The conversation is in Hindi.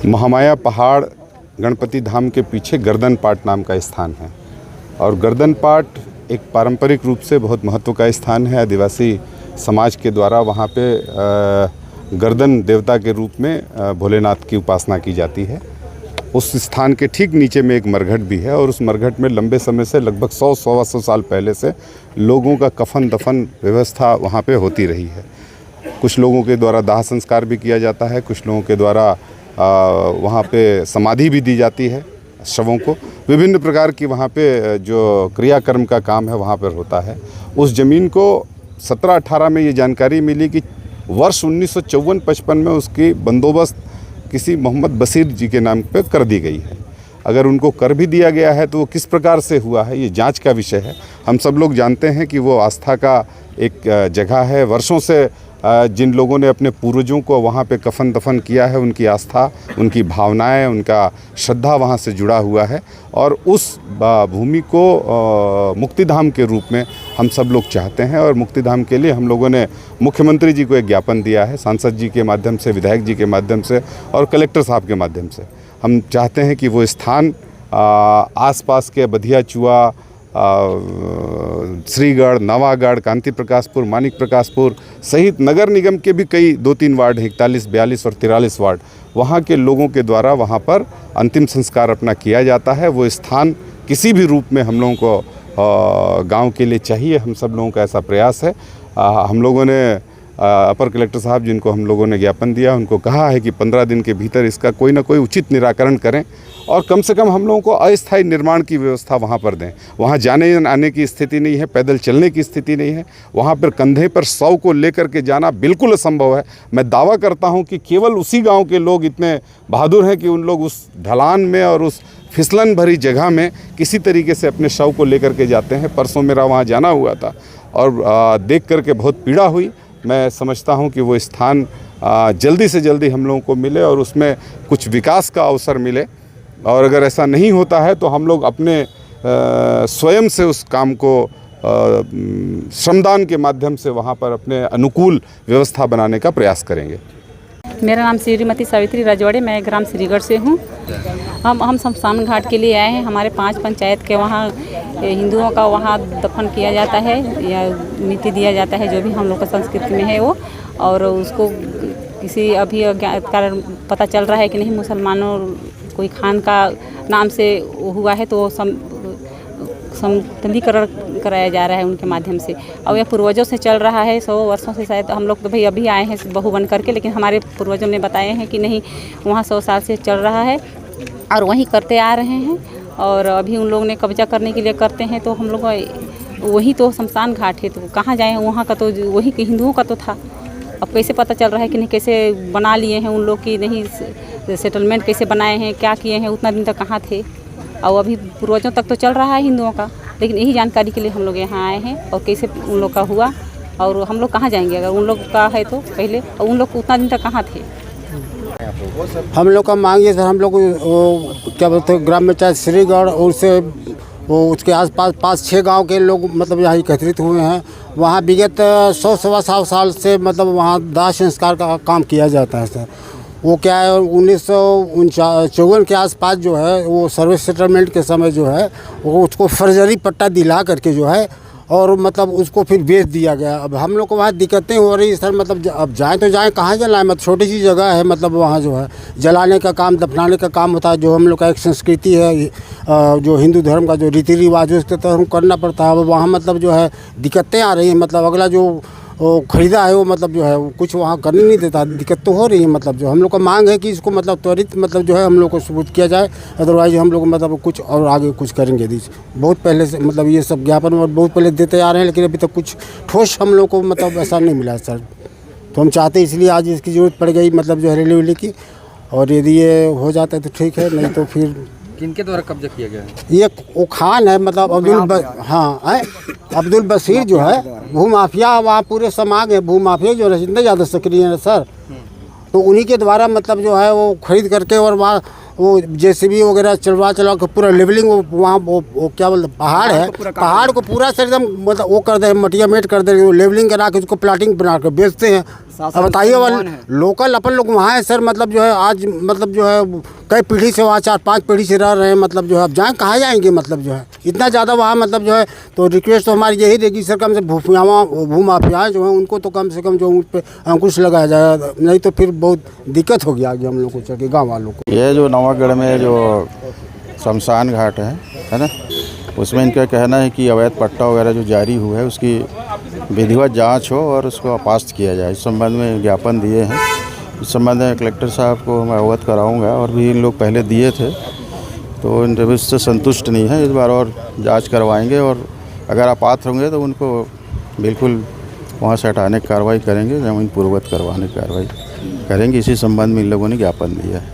महामाया पहाड़ गणपति धाम के पीछे गर्दन पाट नाम का स्थान है और गर्दन पाट एक पारंपरिक रूप से बहुत महत्व का स्थान है। आदिवासी समाज के द्वारा वहाँ पे गर्दन देवता के रूप में भोलेनाथ की उपासना की जाती है। उस स्थान के ठीक नीचे में एक मरघट भी है और उस मरघट में लंबे समय से लगभग 100-125 साल पहले से लोगों का कफन दफन व्यवस्था वहाँ पे होती रही है। कुछ लोगों के द्वारा दाह संस्कार भी किया जाता है, कुछ लोगों के द्वारा वहाँ पे समाधि भी दी जाती है शवों को। विभिन्न प्रकार की वहाँ पे जो क्रियाकर्म का काम है वहाँ पर होता है। उस ज़मीन को 17-18 में ये जानकारी मिली कि वर्ष 1954-55 में उसकी बंदोबस्त किसी मोहम्मद बशीर जी के नाम पे कर दी गई है। अगर उनको कर भी दिया गया है तो वो किस प्रकार से हुआ है ये जांच का विषय है। हम सब लोग जानते हैं कि वो आस्था का एक जगह है। वर्षों से जिन लोगों ने अपने पूर्वजों को वहाँ पे कफन दफन किया है, उनकी आस्था, उनकी भावनाएं, उनका श्रद्धा वहाँ से जुड़ा हुआ है और उस भूमि को मुक्तिधाम के रूप में हम सब लोग चाहते हैं। और मुक्तिधाम के लिए हम लोगों ने मुख्यमंत्री जी को एक ज्ञापन दिया है, सांसद जी के माध्यम से, विधायक जी के माध्यम से और कलेक्टर साहब के माध्यम से। हम चाहते हैं कि वो स्थान आसपास के बधिया चुआ, श्रीगढ़, नवागढ़, कांति प्रकाशपुर, मानिक प्रकाशपुर सहित नगर निगम के भी कई 2-3 वार्ड हैं, 41, 42 और 43 वार्ड, वहाँ के लोगों के द्वारा वहाँ पर अंतिम संस्कार अपना किया जाता है। वो स्थान किसी भी रूप में हम लोगों को गांव के लिए चाहिए। हम सब लोगों का ऐसा प्रयास है। हम लोगों ने अपर कलेक्टर साहब जिनको हम लोगों ने ज्ञापन दिया, उनको कहा है कि 15 दिन के भीतर इसका कोई ना कोई उचित निराकरण करें और कम से कम हम लोगों को अस्थायी निर्माण की व्यवस्था वहाँ पर दें। वहाँ जाने आने की स्थिति नहीं है, पैदल चलने की स्थिति नहीं है। वहाँ पर कंधे पर 100 को लेकर के जाना बिल्कुल असंभव है। मैं दावा करता हूँ कि केवल उसी गाँव के लोग इतने बहादुर हैं कि उन लोग उस ढलान में और उस फिसलन भरी जगह में किसी तरीके से अपने शव को लेकर के जाते हैं। परसों मेरा वहाँ जाना हुआ था और देख करके बहुत पीड़ा हुई। मैं समझता हूं कि वो स्थान जल्दी से जल्दी हम लोगों को मिले और उसमें कुछ विकास का अवसर मिले। और अगर ऐसा नहीं होता है तो हम लोग अपने स्वयं से उस काम को श्रमदान के माध्यम से वहाँ पर अपने अनुकूल व्यवस्था बनाने का प्रयास करेंगे। मेरा नाम श्रीमती सावित्री राजवाड़े, मैं ग्राम श्रीगढ़ से हूँ। हम शमशान घाट के लिए आए हैं। हमारे 5 पंचायत के वहाँ हिंदुओं का वहाँ दफन किया जाता है या मिट्टी दिया जाता है, जो भी हम लोग का संस्कृति में है वो। और उसको किसी अभी कारण पता चल रहा है कि नहीं, मुसलमानों कोई खान का नाम से हुआ है तो समतलीकरण कराया जा रहा है उनके माध्यम से। और यह पूर्वजों से चल रहा है 100 वर्षों से। शायद हम लोग तो भाई अभी आए हैं बहू बन करके, लेकिन हमारे पूर्वजों ने बताए हैं कि नहीं, वहाँ 100 साल से चल रहा है और वहीं करते आ रहे हैं। और अभी उन लोगों ने कब्जा करने के लिए करते हैं तो हम लोग वही तो शमशान घाट है, तो कहाँ जाएँ? वहाँ का तो वही हिंदुओं का तो था। अब कैसे पता चल रहा है कि नहीं, कैसे बना लिए हैं उन लोग की नहीं, सेटलमेंट कैसे बनाए हैं, क्या किए हैं, उतना दिन तक कहाँ थे? और अभी पूर्वजों तक तो चल रहा है हिंदुओं का, लेकिन यही जानकारी के लिए हम लोग यहाँ आए हैं। और कैसे उन लोग का हुआ और हम लोग कहाँ जाएंगे अगर उन लोग का है तो पहले, और उन लोग उतना दिन तक कहाँ थे? हम लोग का मांग ये सर, हम लोग क्या बोलते हैं, ग्राम पंचायत श्रीगढ़ और उससे वो उसके आसपास 5-6 गांव के लोग मतलब यहाँ एकत्रित हुए हैं। वहाँ विगत 100-125 साल से मतलब वहाँ दाह संस्कार का काम किया जाता है सर। वो क्या है, 1954 के आसपास जो है वो सर्विस सेटलमेंट के समय जो है वो उसको फर्जरी पट्टा दिला करके जो है और मतलब उसको फिर बेच दिया गया। अब हम लोग को वहाँ दिक्कतें हो रही सर, मतलब अब जाएँ तो जाएँ कहाँ जलाएँ? मतलब छोटी सी जगह है, मतलब वहाँ जो है जलाने का काम, दफनाने का काम होता है, जो हम लोग का एक संस्कृति है, जो हिंदू धर्म का जो रीति रिवाज है उसके तहत करना पड़ता है। वहाँ मतलब जो है दिक्कतें आ रही हैं। मतलब अगला जो वो ख़रीदा है वो मतलब जो है वो कुछ वहाँ करने नहीं देता, दिक्कत तो हो रही है। मतलब जो हम लोग का मांग है कि इसको मतलब त्वरित मतलब जो है हम लोग को सबूत किया जाए, अदरवाइज हम लोग मतलब कुछ और आगे कुछ करेंगे। बहुत पहले से मतलब ये सब ज्ञापन और बहुत पहले देते आ रहे हैं, लेकिन अभी तक कुछ ठोस हम लोग को मतलब ऐसा नहीं मिला सर। तो हम चाहते हैं, इसलिए आज इसकी ज़रूरत पड़ गई मतलब जो है रैली वैली की। और यदि ये हो जाता है तो ठीक है, नहीं तो फिर किनके द्वारा कब्जा किया गया है? ये वो खान है मतलब अब्दुल बशीर जो है भूमाफिया, वहाँ पूरे समाज है भूमाफिया जो है इतने ज़्यादा सक्रिय है सर। तो उन्हीं के द्वारा मतलब जो है वो खरीद करके और वहाँ वो जेसीबी वगैरह चलवा के पूरा लेवलिंग वहाँ वो क्या बोलते पहाड़ है, पहाड़ को पूरा से एकदम मतलब वो कर दे, मटिया मेट कर दे, लेवलिंग करा के उसको प्लाटिंग बना कर बेचते हैं। अब बताइए वाले लोकल अपन लोग वहाँ है सर, मतलब जो है आज मतलब जो है कई पीढ़ी से वहाँ 4-5 पीढ़ी से रह रहे हैं, मतलब जो है अब जाएँ कहाँ जाएंगे, मतलब जो है इतना ज़्यादा वहाँ मतलब जो है। तो रिक्वेस्ट तो हमारी यही रहेगी सर, कम से भूमाफिया जो है उनको तो कम से कम जो उन पर अंकुश लगाया जाए, नहीं तो फिर बहुत दिक्कत होगी आगे हम लोग को चल के गाँव वालों को। ये जो नवागढ़ में जो शमशान घाट है ना, उसमें इनका कहना है कि अवैध पट्टा वगैरह जो जारी हुआ है उसकी विधिवत जांच हो और उसको अपास्त किया जाए। इस संबंध में ज्ञापन दिए हैं। इस संबंध में कलेक्टर साहब को मैं अवगत कराऊंगा, और भी इन लोग पहले दिए थे तो इन रविश से संतुष्ट नहीं है। इस बार और जांच करवाएंगे और अगर अपात्र होंगे तो उनको बिल्कुल वहाँ से हटाने की कार्रवाई करेंगे, ज़मीन पूर्ववत करवाने की कार्रवाई करेंगे। इसी संबंध में इन लोगों ने ज्ञापन दिया है।